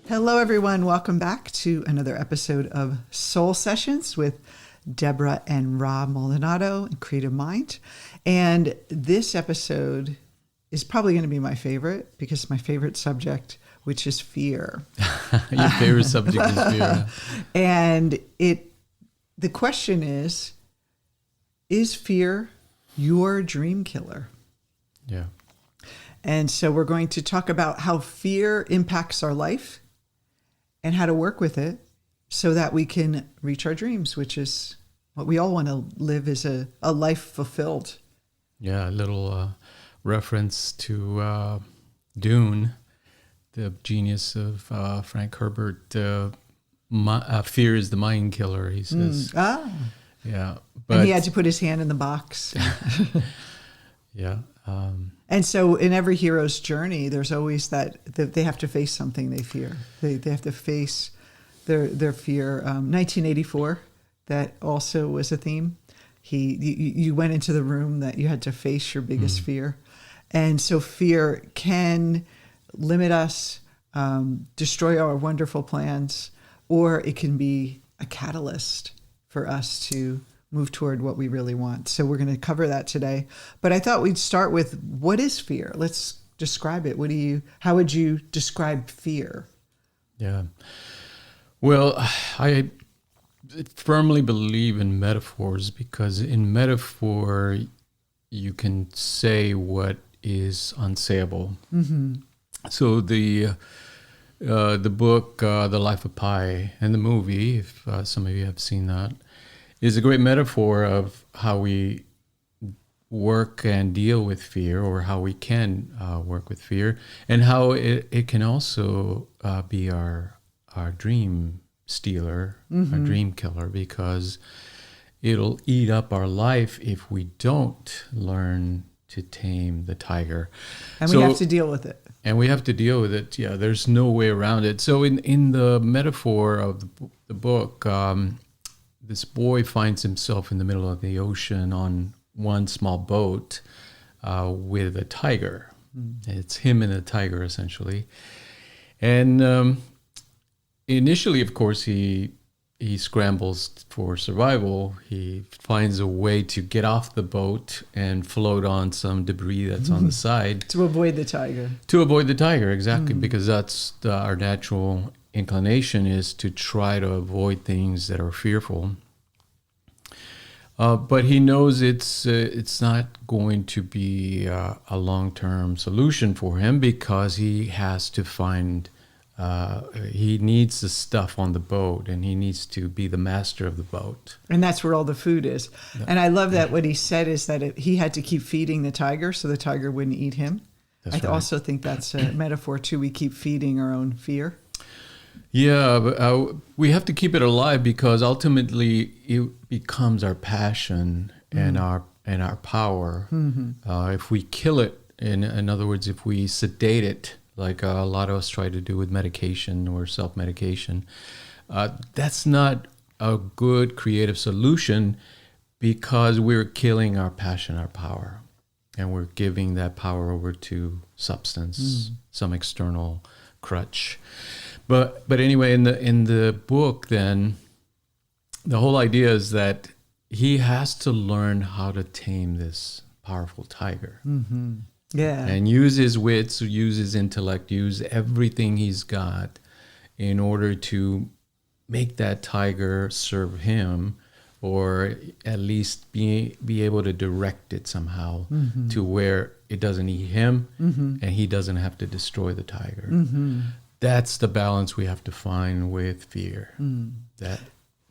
Hello, everyone. Welcome back to another episode of Soul Sessions with Deborah and Rob Maldonado and Creative Mind. And this episode is probably going to be my favorite because it's my favorite subject, which is fear. Your favorite subject is fear. And the question is fear your dream killer? Yeah. And so we're going to talk about how fear impacts our life and how to work with it so that we can reach our dreams, which is what we all want to live, is a life fulfilled. Yeah, a little reference to Dune, the genius of Frank Herbert. Fear is the mind killer, he says. Yeah. But, and he had to put his hand in the box. Yeah. And so in every hero's journey, there's always that they have to face something they fear. They have to face their fear. 1984, that also was a theme. You went into the room that you had to face your biggest fear. And so fear can limit us, destroy our wonderful plans, or it can be a catalyst for us to move toward what we really want. So we're going to cover that today. But I thought we'd start with, what is fear? Let's describe it. How would you describe fear? Yeah. Well, I firmly believe in metaphors because in metaphor, you can say what is unsayable. Mm-hmm. So the book, The Life of Pi, and the movie, if some of you have seen that, is a great metaphor of how we work and deal with fear, or how we can work with fear, and how it can also be our dream stealer, our dream killer, because it'll eat up our life if we don't learn to tame the tiger. And we have to deal with it. And we have to deal with it. Yeah, there's no way around it. So in the metaphor of the book, this boy finds himself in the middle of the ocean on one small boat with a tiger. It's him and a tiger, essentially. And initially, of course, he scrambles for survival. He finds a way to get off the boat and float on some debris that's on the side. To avoid the tiger. To avoid the tiger, exactly, because that's our natural inclination, is to try to avoid things that are fearful. But he knows it's not going to be a long-term solution for him, because he has to find, he needs the stuff on the boat, and he needs to be the master of the boat. And that's where all the food is. Yeah. And I love that what he said is that he had to keep feeding the tiger so the tiger wouldn't eat him. I also think that's a metaphor too. We keep feeding our own fear. Yeah, but we have to keep it alive, because ultimately it becomes our passion and our power. If we kill it, in other words, if we sedate it, like a lot of us try to do with medication or self-medication, that's not a good creative solution, because we're killing our passion, our power, and we're giving that power over to substance, some external crutch. But anyway, in the book, then, the whole idea is that he has to learn how to tame this powerful tiger. Yeah. And use his wits, use his intellect, use everything he's got in order to make that tiger serve him, or at least be able to direct it somehow to where it doesn't eat him and he doesn't have to destroy the tiger. That's the balance we have to find with fear.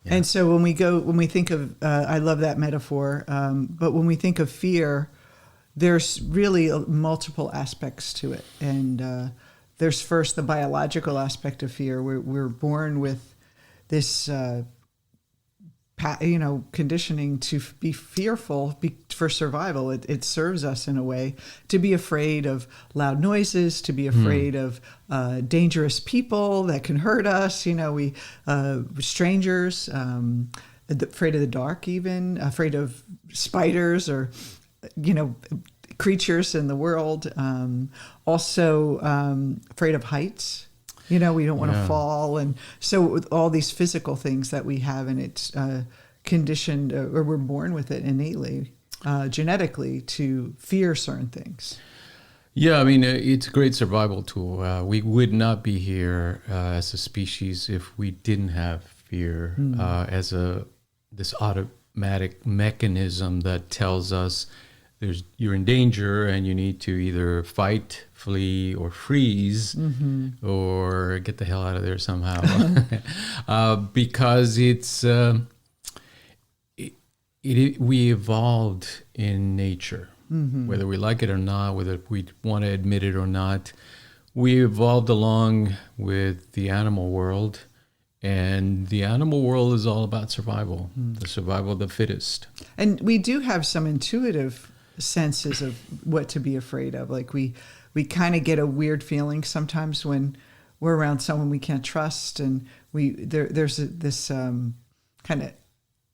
And so when we think of, I love that metaphor, but when we think of fear, there's really multiple aspects to it. And there's first the biological aspect of fear. We're born with this conditioning to be fearful for survival. It serves us in a way to be afraid of loud noises, to be afraid of dangerous people that can hurt us. Strangers, afraid of the dark, even afraid of spiders or creatures in the world. Also afraid of heights. You know, we don't want to Yeah. fall. And so with all these physical things that we have, and it's conditioned, or we're born with it innately, genetically, to fear certain things. Yeah, I mean, it's a great survival tool. We would not be here as a species if we didn't have fear as this automatic mechanism that tells us you're in danger and you need to either fight, flee, or freeze, or get the hell out of there somehow, because we evolved in nature. Whether we like it or not, whether we want to admit it or not, we evolved along with the animal world, and the animal world is all about survival, the survival of the fittest. And we do have some intuitive senses of what to be afraid of. Like we kind of get a weird feeling sometimes when we're around someone we can't trust, and there's this kind of,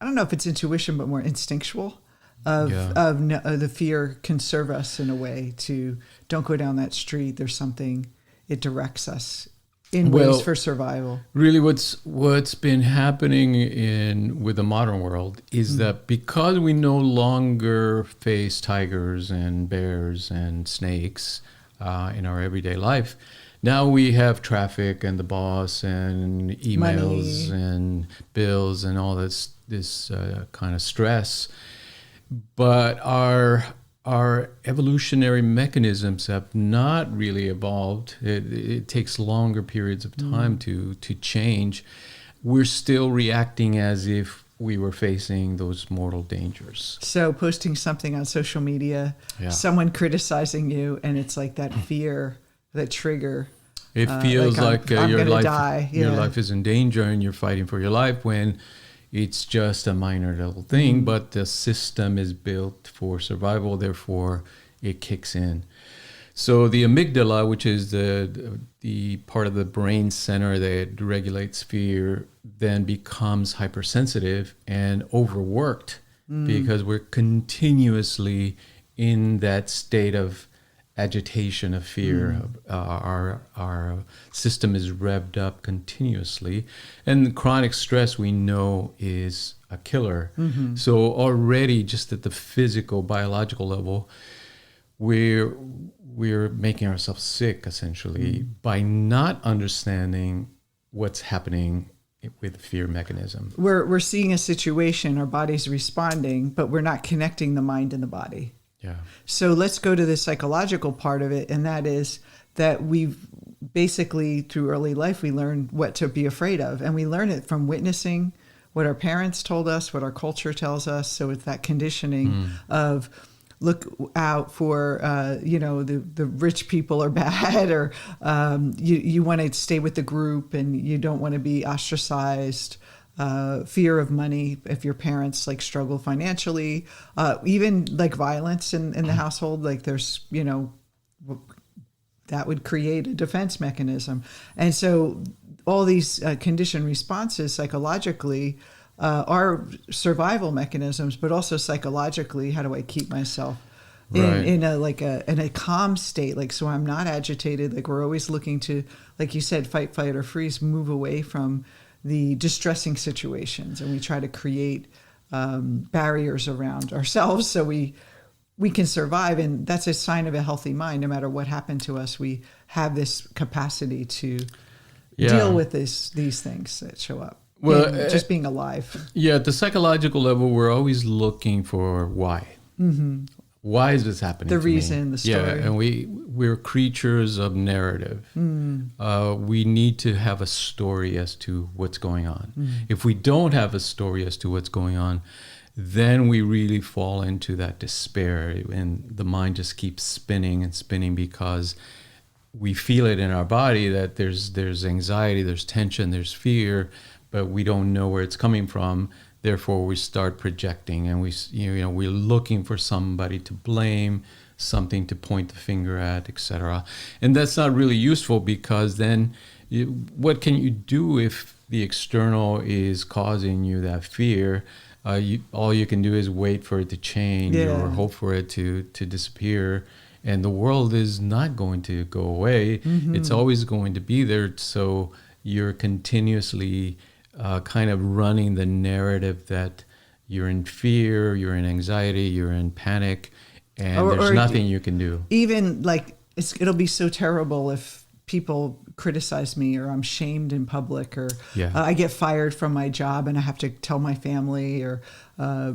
I don't know if it's intuition, but more instinctual. The fear can serve us in a way to don't go down that street. There's something, it directs us in ways for survival. Really, what's been happening with the modern world is that because we no longer face tigers and bears and snakes in our everyday life, now we have traffic and the boss and emails and bills and all this kind of stress. But our evolutionary mechanisms have not really evolved. It takes longer periods of time to change. We're still reacting as if we were facing those mortal dangers. So posting something on social media, someone criticizing you, and it's like that fear, that trigger. It feels like your life is in danger and you're fighting for your life, when it's just a minor little thing, but the system is built for survival, therefore it kicks in. So the amygdala, which is the part of the brain center that regulates fear, then becomes hypersensitive and overworked because we're continuously in that state of agitation, of fear. Our system is revved up continuously, and chronic stress, we know, is a killer. So already, just at the physical, biological level, we're making ourselves sick essentially by not understanding what's happening with the fear mechanism. We're seeing a situation, our body's responding, but we're not connecting the mind and the body. Yeah. So let's go to the psychological part of it, and that is that we've basically, through early life, we learn what to be afraid of, and we learn it from witnessing what our parents told us, what our culture tells us. So it's that conditioning of look out for, the rich people are bad, or you want to stay with the group and you don't want to be ostracized. Fear of money if your parents like struggle financially, even like violence in the household, like there's, that would create a defense mechanism. And so all these conditioned responses psychologically are survival mechanisms, but also psychologically, how do I keep myself in a calm state, like, so I'm not agitated. Like, we're always looking to, like you said, fight, flight, or freeze, move away from the distressing situations, and we try to create barriers around ourselves so we can survive. And that's a sign of a healthy mind. No matter what happened to us, we have this capacity to deal with these things that show up. Well, just being alive. Yeah, at the psychological level, we're always looking for why. Why is this happening? The reason, the story. Yeah, and we're creatures of narrative. We need to have a story as to what's going on. If we don't have a story as to what's going on, then we really fall into that despair, and the mind just keeps spinning and spinning because we feel it in our body that there's anxiety, there's tension, there's fear, but we don't know where it's coming from. Therefore, we start projecting, and we're looking for somebody to blame, something to point the finger at, etc. And that's not really useful, because then what can you do if the external is causing you that fear? All you can do is wait for it to change or hope for it to disappear. and the world is not going to go away. It's always going to be there. So you're continuously kind of running the narrative that you're in fear, you're in anxiety, you're in panic, and there's nothing you can do. Even like it'll be so terrible if people criticize me, or I'm shamed in public, or I get fired from my job and I have to tell my family, or a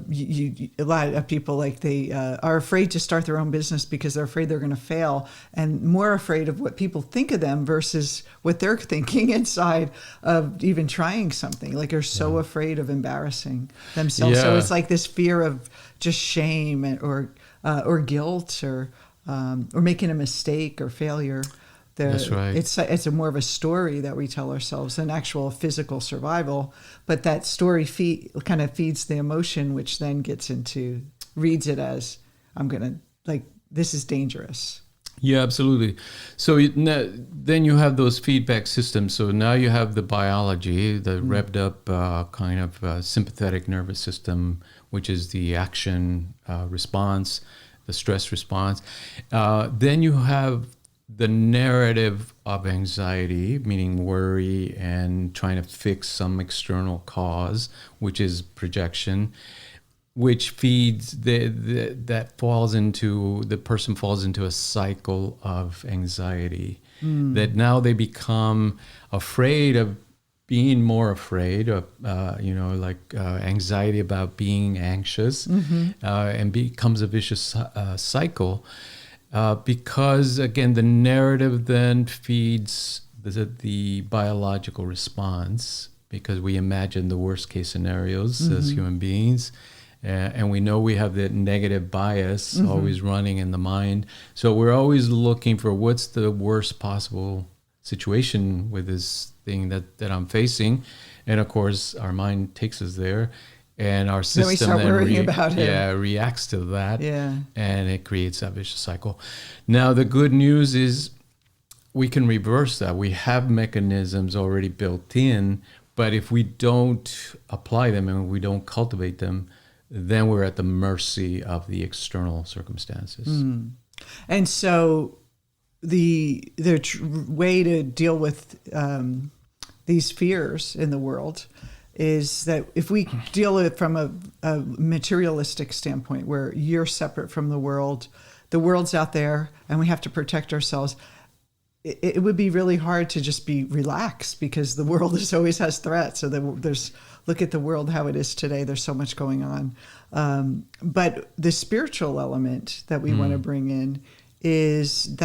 lot of people, like, they are afraid to start their own business because they're afraid they're going to fail, and more afraid of what people think of them versus what they're thinking inside of even trying something. Like, they're so afraid of embarrassing themselves. So it's like this fear of just shame or guilt, or making a mistake or failure. That's right. It's a more of a story that we tell ourselves than actual physical survival. But that story kind of feeds the emotion, which then reads it as, this is dangerous. Yeah, absolutely. So then you have those feedback systems. So now you have the biology, the revved up kind of sympathetic nervous system, which is the action response, the stress response. Then you have the narrative of anxiety, meaning worry and trying to fix some external cause, which is projection, which feeds the person falls into a cycle of anxiety, that now they become afraid of being more afraid of, anxiety about being anxious, and becomes a vicious cycle. Because, again, the narrative then feeds the biological response, because we imagine the worst case scenarios as human beings. And we know we have the negative bias always running in the mind. So we're always looking for what's the worst possible situation with this thing that I'm facing. And, of course, our mind takes us there. And our system reacts to that, and it creates that vicious cycle. Now, the good news is we can reverse that. We have mechanisms already built in, but if we don't apply them and we don't cultivate them, then we're at the mercy of the external circumstances. And so the way to deal with these fears in the world is that if we deal with it from a materialistic standpoint, where you're separate from the world's out there, and we have to protect ourselves, it would be really hard to just be relaxed, because the world always has threats. So look at the world how it is today. There's so much going on. But the spiritual element that we want to bring in is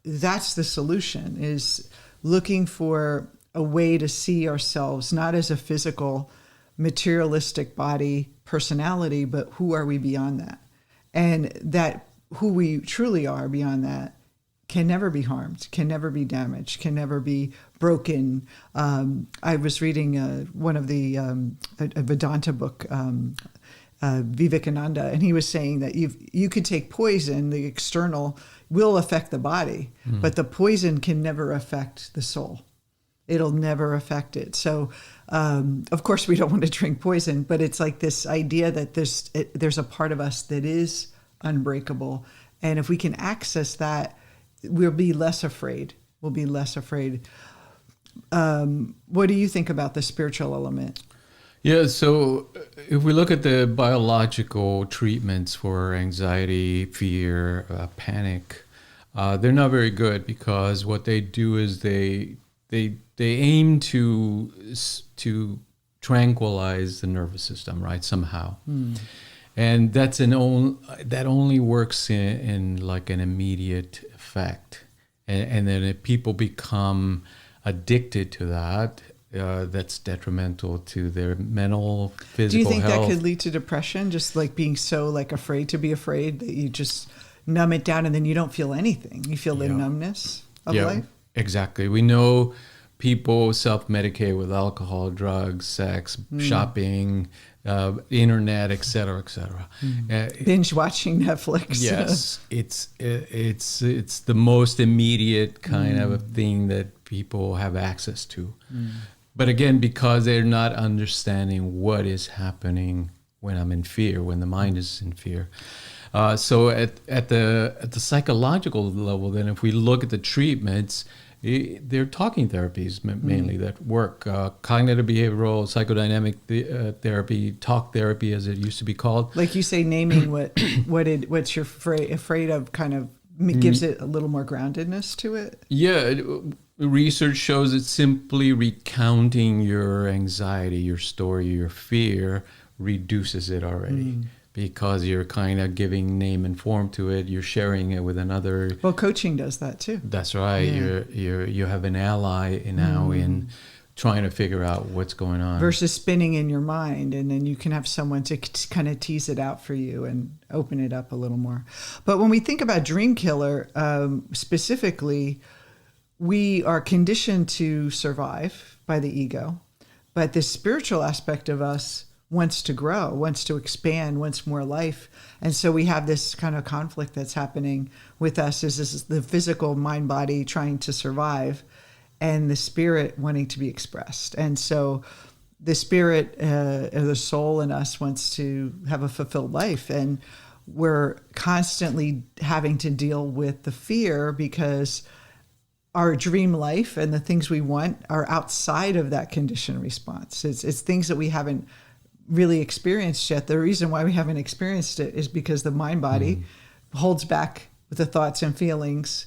that's the solution, is looking for a way to see ourselves not as a physical, materialistic body personality, but who are we beyond that? And that who we truly are beyond that can never be harmed, can never be damaged, can never be broken. I was reading one of the a Vedanta book, Vivekananda, and he was saying that you could take poison, the external will affect the body, but the poison can never affect the soul. It'll never affect it. So, of course, we don't want to drink poison, but it's like this idea that there's a part of us that is unbreakable. And if we can access that, we'll be less afraid. We'll be less afraid. What do you think about the spiritual element? Yeah, so if we look at the biological treatments for anxiety, fear, panic, they're not very good, because what they do is they aim to tranquilize the nervous system, right, somehow. And that only works in like an immediate effect. And then if people become addicted to that, that's detrimental to their mental, physical health. Do you think that could lead to depression, just like being so like afraid to be afraid that you just numb it down and then you don't feel anything? You feel the numbness of life? Exactly. We know people self-medicate with alcohol, drugs, sex, shopping, internet, et cetera, et cetera. Binge watching Netflix. Yes, it's the most immediate kind of a thing that people have access to. But again, because they're not understanding what is happening when I'm in fear, when the mind is in fear. So at the psychological level, then if we look at the treatments, they're talking therapies mainly that work. Cognitive behavioral, psychodynamic therapy, talk therapy as it used to be called. Like you say, naming what you're afraid of kind of gives it a little more groundedness to it. Yeah, research shows that simply recounting your anxiety, your story, your fear reduces it already. Because you're kind of giving name and form to it, you're sharing it with another. Well, coaching does that too. That's right. Yeah. You have an ally now in trying to figure out what's going on. Versus spinning in your mind, and then you can have someone to kind of tease it out for you and open it up a little more. But when we think about dream killer, specifically, we are conditioned to survive by the ego, but the spiritual aspect of us wants to grow, wants to expand, wants more life. And so we have this kind of conflict that's happening with us is this is the physical mind body trying to survive and the spirit wanting to be expressed. And so the spirit, the soul in us wants to have a fulfilled life. And we're constantly having to deal with the fear because our dream life and the things we want are outside of that conditioned response. It's things that we haven't really experienced yet. The reason why we haven't experienced it is because the mind body holds back with the thoughts and feelings,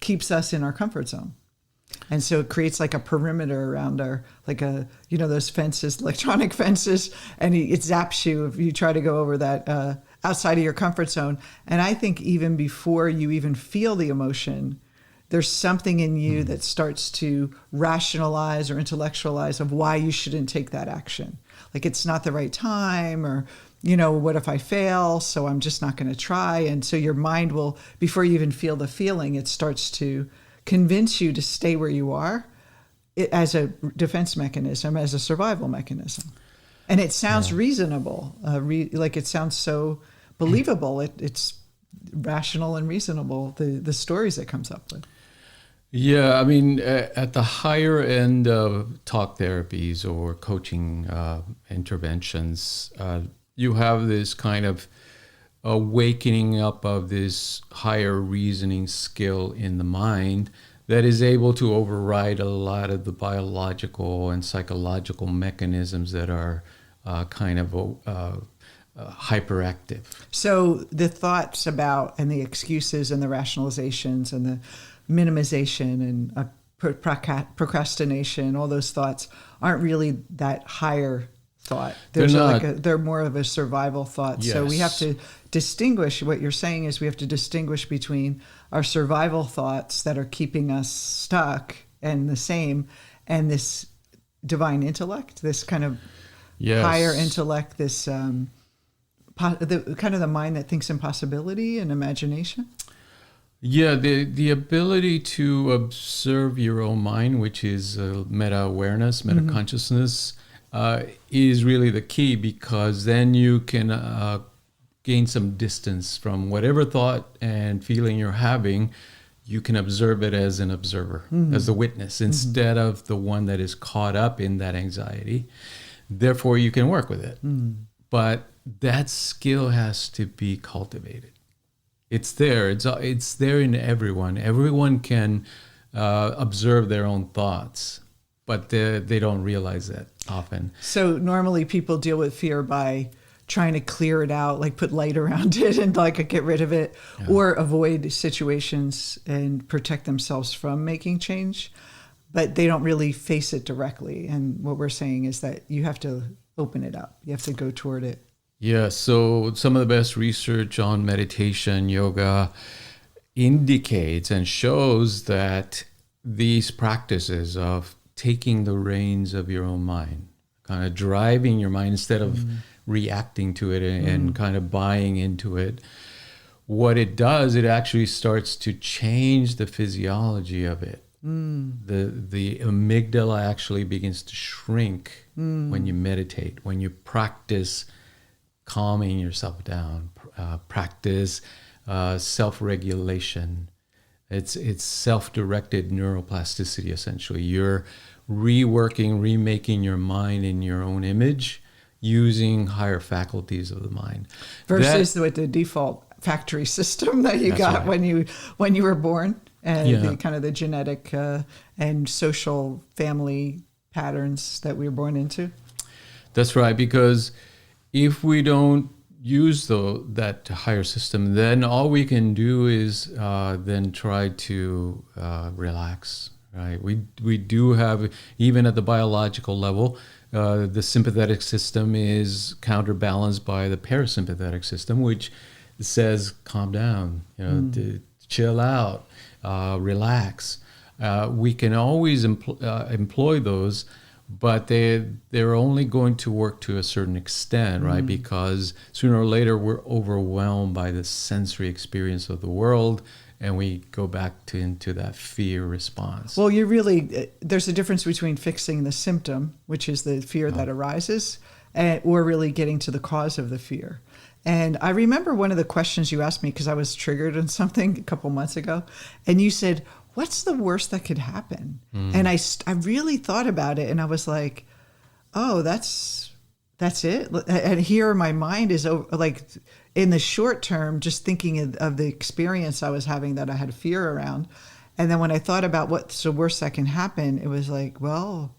keeps us in our comfort zone. And so it creates like a perimeter around those fences, electronic fences, and it zaps you if you try to go over that outside of your comfort zone. And I think even before you even feel the emotion, there's something in you that starts to rationalize or intellectualize of why you shouldn't take that action. Like it's not the right time, or, what if I fail? So I'm just not going to try. And so your mind will, before you even feel the feeling, it starts to convince you to stay where you are as a defense mechanism, as a survival mechanism. And it sounds reasonable, like it sounds so believable. It's rational and reasonable, the stories it comes up with. Yeah, I mean, at the higher end of talk therapies or coaching interventions, you have this kind of awakening up of this higher reasoning skill in the mind that is able to override a lot of the biological and psychological mechanisms that are kind of hyperactive. So the thoughts about and the excuses and the rationalizations and the minimization and procrastination, all those thoughts aren't really that higher thought. They're more of a survival thought. Yes. So we have to distinguish. What you're saying is we have to distinguish between our survival thoughts that are keeping us stuck and the same, and this divine intellect, this kind of higher intellect, this the kind of the mind that thinks in possibility and imagination. Yeah, the ability to observe your own mind, which is meta-awareness, meta-consciousness, is really the key, because then you can gain some distance from whatever thought and feeling you're having. You can observe it as an observer, as a witness, instead of the one that is caught up in that anxiety. Therefore, you can work with it. But that skill has to be cultivated. It's there. It's there in everyone. Everyone can observe their own thoughts, but they don't realize that often. So normally people deal with fear by trying to clear it out, like put light around it and like get rid of it, or avoid situations and protect themselves from making change. But they don't really face it directly. And what we're saying is that you have to open it up. You have to go toward it. Yeah, so some of the best research on meditation, yoga, indicates and shows that these practices of taking the reins of your own mind, kind of driving your mind instead of reacting to it and kind of buying into it, what it does, it actually starts to change the physiology of it. The amygdala actually begins to shrink when you meditate, when you practice calming yourself down, practice self-regulation. It's self-directed neuroplasticity, essentially. You're remaking your mind in your own image. using higher faculties of the mind. Versus with the default factory system that you got right. when you were born, and Yeah. the kind of the genetic and social family patterns that we were born into. That's right, because if we don't use that higher system, then all we can do is then try to relax. Right? We do have, even at the biological level, the sympathetic system is counterbalanced by the parasympathetic system, which says calm down, to chill out, relax. We can always employ those, but they're only going to work to a certain extent, right? Because sooner or later we're overwhelmed by the sensory experience of the world, and we go back into that fear response. Well, there's a difference between fixing the symptom, which is the fear that arises, or really getting to the cause of the fear. And I remember one of the questions you asked me, because I was triggered on something a couple months ago, and you said, what's the worst that could happen? And I really thought about it, and I was like, oh, that's it. And here my mind is like, in the short term, just thinking of the experience I was having that I had fear around. And then when I thought about what's the worst that can happen, it was like, well,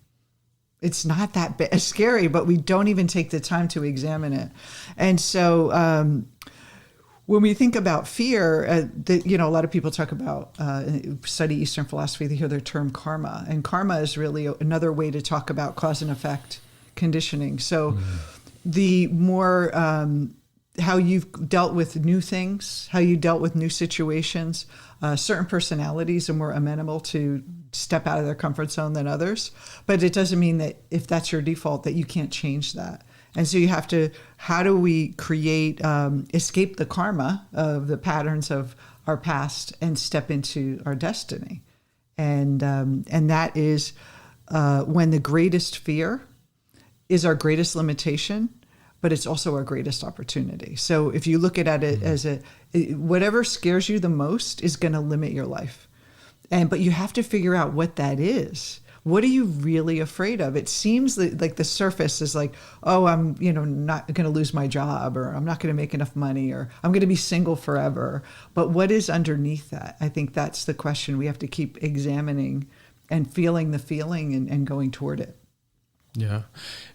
it's not that scary, but we don't even take the time to examine it. And so when we think about fear, a lot of people talk about, study Eastern philosophy, they hear the term karma. And karma is really another way to talk about cause and effect conditioning. So the more how you've dealt with new things, how you dealt with new situations, certain personalities are more amenable to step out of their comfort zone than others. But it doesn't mean that if that's your default that you can't change that. And so you have to, how do we create, escape the karma of the patterns of our past and step into our destiny? And that is when the greatest fear is our greatest limitation, but it's also our greatest opportunity. So if you look at it as whatever scares you the most is going to limit your life. But you have to figure out what that is. What are you really afraid of? It seems like the surface is like, oh, I'm not going to lose my job, or I'm not going to make enough money, or I'm going to be single forever. But what is underneath that? I think that's the question we have to keep examining and feeling the feeling and going toward it. Yeah.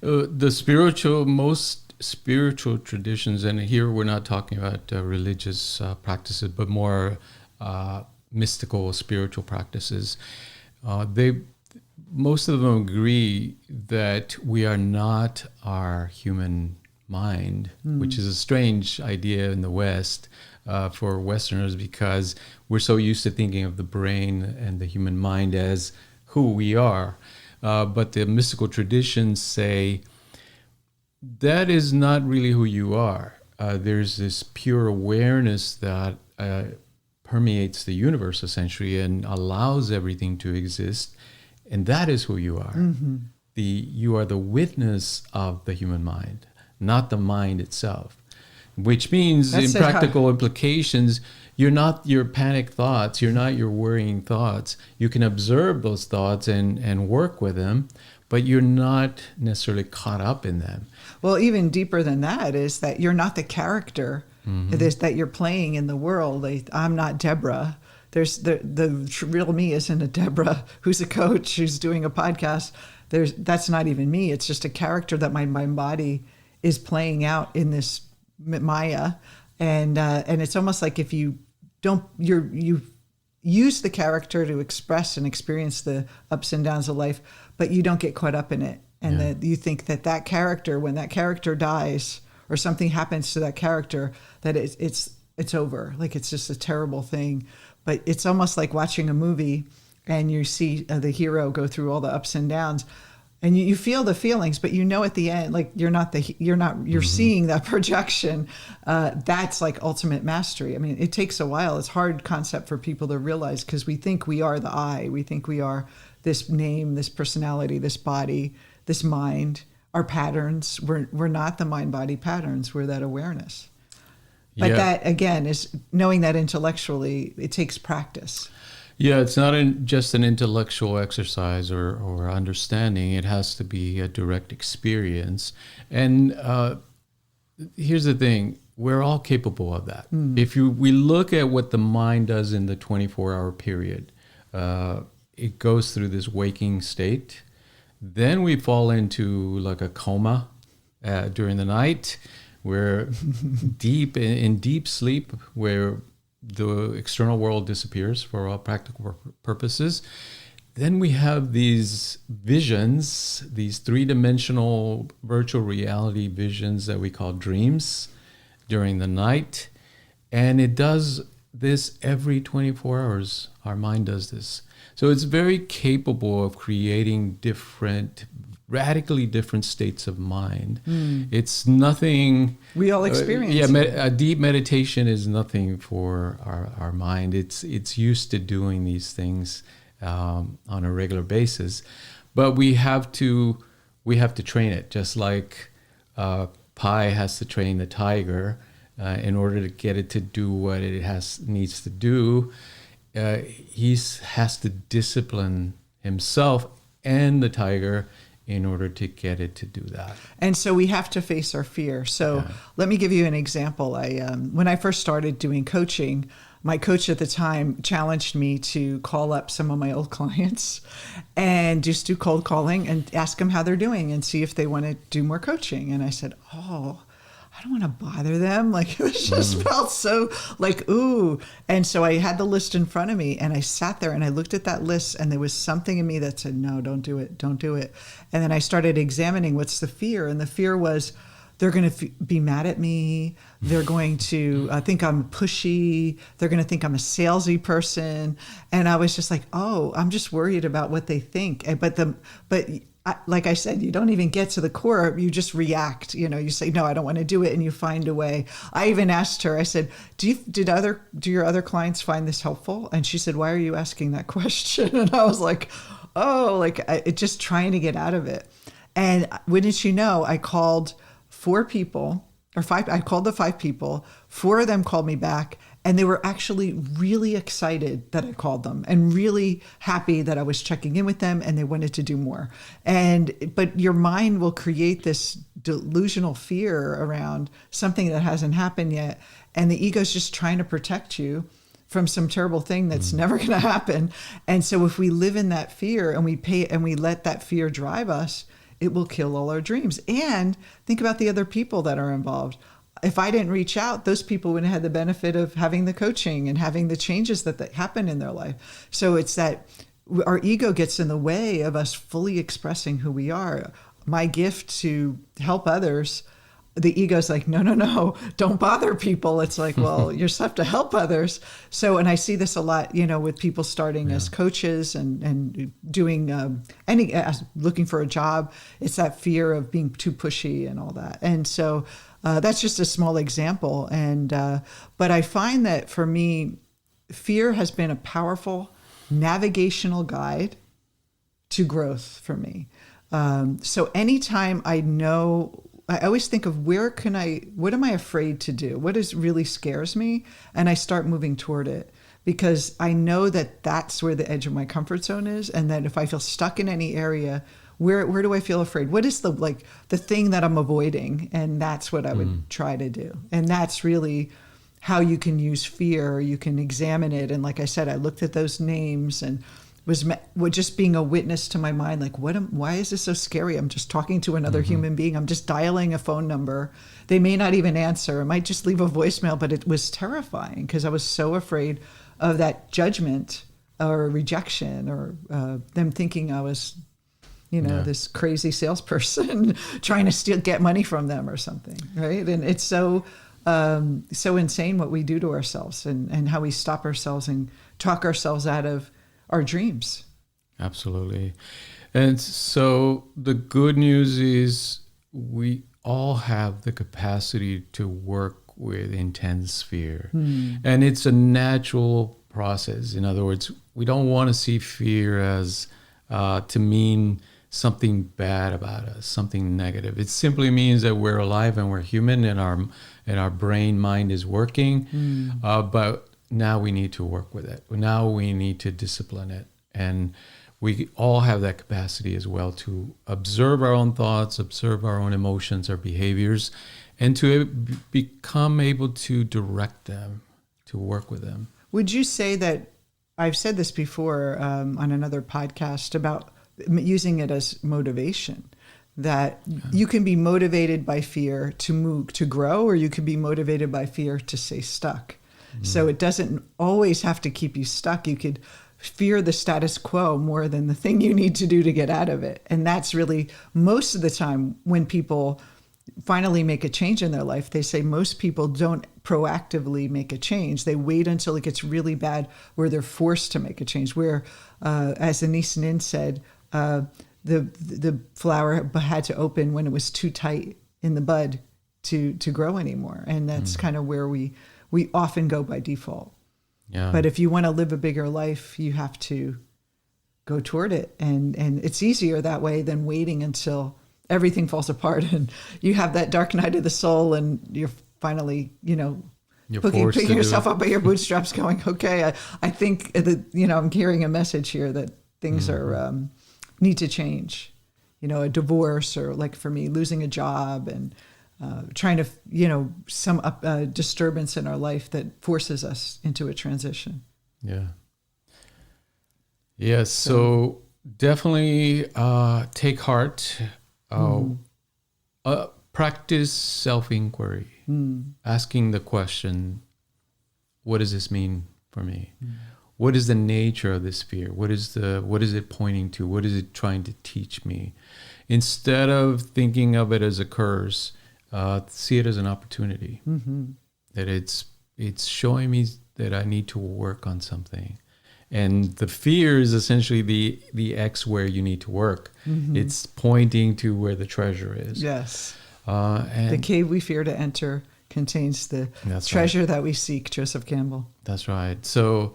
Most spiritual traditions, and here we're not talking about religious practices, but more mystical spiritual practices, most of them agree that we are not our human mind, which is a strange idea in the West for Westerners, because we're so used to thinking of the brain and the human mind as who we are. But the mystical traditions say that is not really who you are. There's this pure awareness that permeates the universe, essentially, and allows everything to exist. And that is who you are. You are the witness of the human mind, not the mind itself. Which means, in practical implications, you're not your panic thoughts, you're not your worrying thoughts. You can observe those thoughts and work with them, but you're not necessarily caught up in them. Well, even deeper than that is that you're not the character that you're playing in the world. I'm not Deborah. There's the real me isn't a Deborah who's a coach, who's doing a podcast. That's not even me. It's just a character that my body is playing out in this Maya. And it's almost like if you use the character to express and experience the ups and downs of life, but you don't get caught up in it. And that you think that character, when that character dies or something happens to that character, that it's over. Like it's just a terrible thing. But it's almost like watching a movie and you see the hero go through all the ups and downs, and you feel the feelings, but at the end, like you're seeing that projection. That's like ultimate mastery. I mean, it takes a while. It's a hard concept for people to realize, because we think we are the I. We think we are this name, this personality, this body, this mind, our patterns. We're not the mind-body patterns. We're that awareness. But that, again, is knowing that intellectually, it takes practice. Yeah, it's not just an intellectual exercise or understanding. It has to be a direct experience. And here's the thing. We're all capable of that. If we look at what the mind does in the 24-hour period, it goes through this waking state. Then we fall into like a coma during the night. We're in deep sleep where the external world disappears for all practical purposes. Then we have these visions, these three-dimensional virtual reality visions that we call dreams during the night. And it does this every 24 hours. Our mind does this. So it's very capable of creating radically different states of mind. It's nothing. We all experience. A deep meditation is nothing for our mind. It's used to doing these things on a regular basis, but we have to train it, just like Pi has to train the tiger in order to get it to do what it needs to do. He has to discipline himself and the tiger in order to get it to do that. And so we have to face our fear. So let me give you an example. When I first started doing coaching, my coach at the time challenged me to call up some of my old clients and just do cold calling and ask them how they're doing and see if they want to do more coaching. And I said, I don't want to bother them. Like, it just felt so like, ooh. And so I had the list in front of me and I sat there and I looked at that list and there was something in me that said, no, don't do it. Don't do it. And then I started examining what's the fear. And the fear was they're going to be mad at me. They're going to think I'm pushy. They're going to think I'm a salesy person. And I was just like, oh, I'm just worried about what they think. Like I said, you don't even get to the core. You just react. You say, no, I don't want to do it. And you find a way. I even asked her, I said, do your other clients find this helpful? And she said, why are you asking that question? And I was like, just trying to get out of it. And wouldn't you know, I called 4 people or 5. I called the 5 people. 4 of them called me back. And they were actually really excited that I called them and really happy that I was checking in with them and they wanted to do more. But your mind will create this delusional fear around something that hasn't happened yet. And the ego's just trying to protect you from some terrible thing that's never going to happen. And so if we live in that fear and we let that fear drive us, it will kill all our dreams. And think about the other people that are involved. If I didn't reach out, those people wouldn't have had the benefit of having the coaching and having the changes that happen in their life. So it's that our ego gets in the way of us fully expressing who we are. My gift to help others, the ego's like, no, don't bother people. It's like, well, you're supposed to help others. So, and I see this a lot, with people starting as coaches and doing looking for a job. It's that fear of being too pushy and all that. And so that's just a small example. But I find that for me, fear has been a powerful navigational guide to growth for me. So anytime I always think of what am I afraid to do? What really scares me? And I start moving toward it because I know that that's where the edge of my comfort zone is. And that if I feel stuck in any area, where do I feel afraid? What is the thing that I'm avoiding? And that's what I would try to do. And that's really how you can use fear. You can examine it. And like I said, I looked at those names and was just being a witness to my mind. Like, why is this so scary? I'm just talking to another human being. I'm just dialing a phone number. They may not even answer. I might just leave a voicemail, but it was terrifying because I was so afraid of that judgment or rejection or them thinking I was this crazy salesperson trying to get money from them or something, right? And it's so insane what we do to ourselves and how we stop ourselves and talk ourselves out of our dreams. Absolutely. And so the good news is we all have the capacity to work with intense fear. And it's a natural process. In other words, we don't want to see fear as to mean something bad about us, something negative. It simply means that we're alive and we're human and our brain mind is working. But now we need to work with it. Now we need to discipline it. And we all have that capacity as well to observe our own thoughts, observe our own emotions, our behaviors, and to become able to direct them, to work with them. Would you say that, I've said this before on another podcast about using it as motivation, that you can be motivated by fear to move, to grow, or you can be motivated by fear to stay stuck. So it doesn't always have to keep you stuck. You could fear the status quo more than the thing you need to do to get out of it. And that's really most of the time when people finally make a change in their life, they say most people don't proactively make a change. They wait until it gets really bad where they're forced to make a change, where, as Anise Nin said, the flower had to open when it was too tight in the bud to grow anymore. And that's kind of where we often go by default. Yeah. But if you want to live a bigger life, you have to go toward it. And it's easier that way than waiting until everything falls apart and you have that dark night of the soul and you're finally, you're picking yourself up by your bootstraps going, okay, I think that, I'm hearing a message here that things are, need to change, a divorce, or like for me, losing a job and trying to, some disturbance in our life that forces us into a transition. Yeah. Yes. So definitely take heart. Practice self-inquiry, asking the question, what does this mean for me? What is the nature of this fear? What is it pointing to? What is it trying to teach me? Instead of thinking of it as a curse, see it as an opportunity. That it's showing me that I need to work on something. And the fear is essentially the X where you need to work. It's pointing to where the treasure is. Yes. And the cave we fear to enter contains the treasure that we seek, Joseph Campbell. That's right. So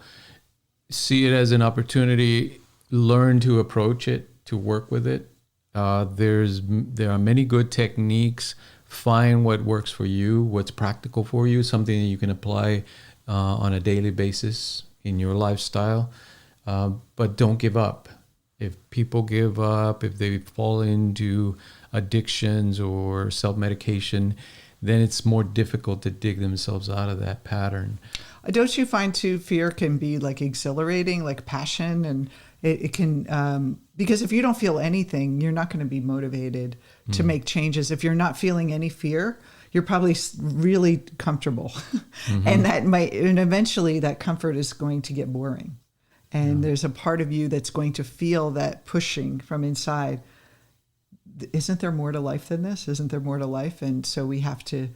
see it as an opportunity, learn to approach it, to work with it. There are many good techniques. Find what works for you, what's practical for you, something that you can apply on a daily basis in your lifestyle. But don't give up. If people give up, if they fall into addictions or self-medication, then it's more difficult to dig themselves out of that pattern. Don't you find too, fear can be like exhilarating, like passion, and it can, because if you don't feel anything, you're not going to be motivated to make changes. If you're not feeling any fear, you're probably really comfortable. And and eventually that comfort is going to get boring. And there's a part of you that's going to feel that pushing from inside. Isn't there more to life than this? Isn't there more to life? And so we have to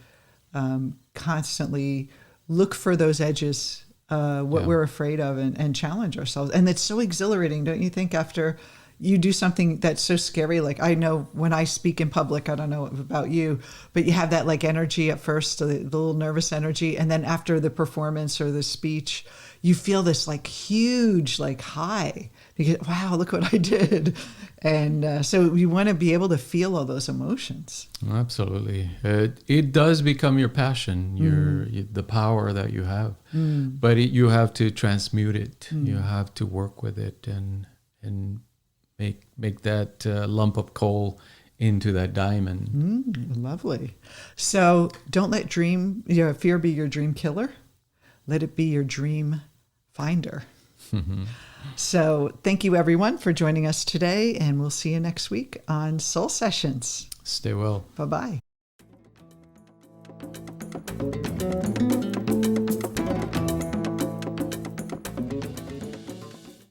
constantly look for those edges, what we're afraid of, and challenge ourselves. And it's so exhilarating, don't you think, after you do something that's so scary? Like, I know when I speak in public, I don't know about you, but you have that like energy at first, the little nervous energy. And then after the performance or the speech, you feel this like huge like high. You get, wow, look what I did. And so you want to be able to feel all those emotions. Absolutely. It does become your passion, the power that you have. But you have to transmute it. You have to work with it and make that lump of coal into that diamond. Lovely. So don't let fear be your dream killer. Let it be your dream finder. So thank you, everyone, for joining us today, and we'll see you next week on Soul Sessions. Stay well. Bye-bye.